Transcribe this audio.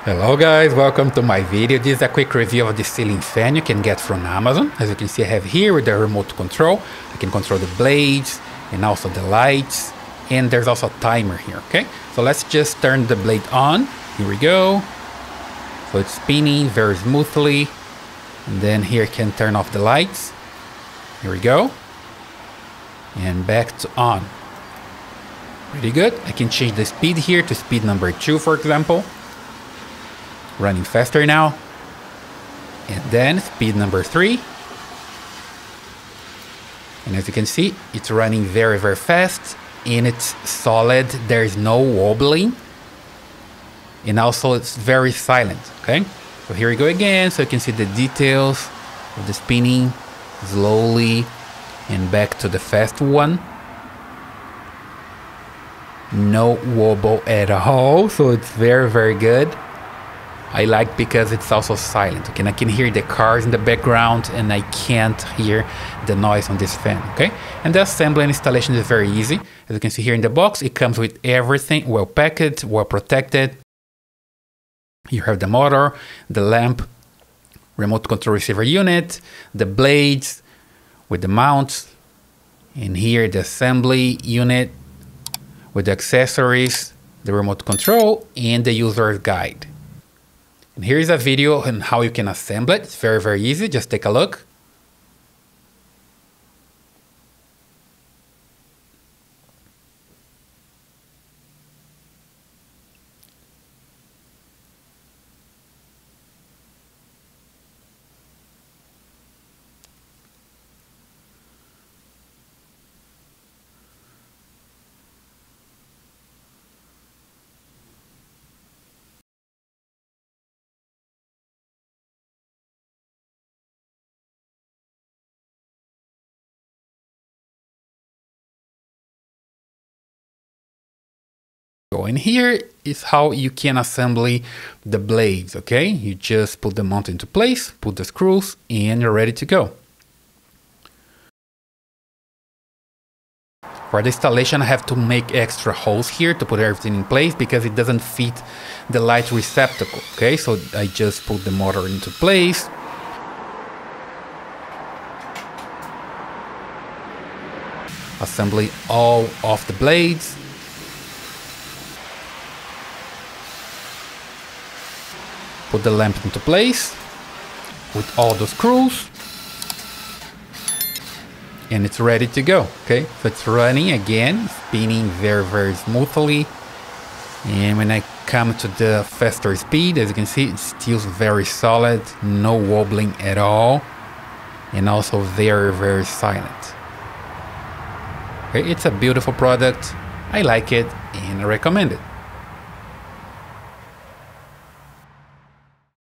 Hello guys, welcome to my video. This is a quick review of the ceiling fan you can get from Amazon. As you can see, I have here with the remote control. I can control the blades and also the lights, and there's also a timer here, okay? So let's just turn the blade on. Here we go. So it's spinning very smoothly. And then here I can turn off the lights. Here we go. And back to on. Pretty good. I can change the speed here to speed number 2, for example. Running faster now. And then speed number 3. And as you can see, it's running very, very fast. And it's solid. There is no wobbling. And also it's very silent, okay? So here we go again. So you can see the details of the spinning slowly and back to the fast one. No wobble at all. So it's very, very good. I like because it's also silent, okay? And I can hear the cars in the background and I can't hear the noise on this fan, okay? And the assembly and installation is very easy. As you can see here in the box, it comes with everything well packed, well protected. You have the motor, the lamp, remote control receiver unit, the blades with the mounts, and here the assembly unit with the accessories, the remote control, and the user's guide. And here's a video on how you can assemble it. It's very, very easy. Just take a look. And here is how you can assemble the blades, okay? You just put the mount into place, put the screws, and you're ready to go. For the installation, I have to make extra holes here to put everything in place because it doesn't fit the light receptacle, okay? So I just put the motor into place. Assembly all of the blades. Put the lamp into place with all the screws, and it's ready to go, okay? So it's running again, spinning very, very smoothly. And when I come to the faster speed, as you can see, it's still very solid, no wobbling at all, and also very, very silent. Okay, it's a beautiful product. I like it and I recommend it.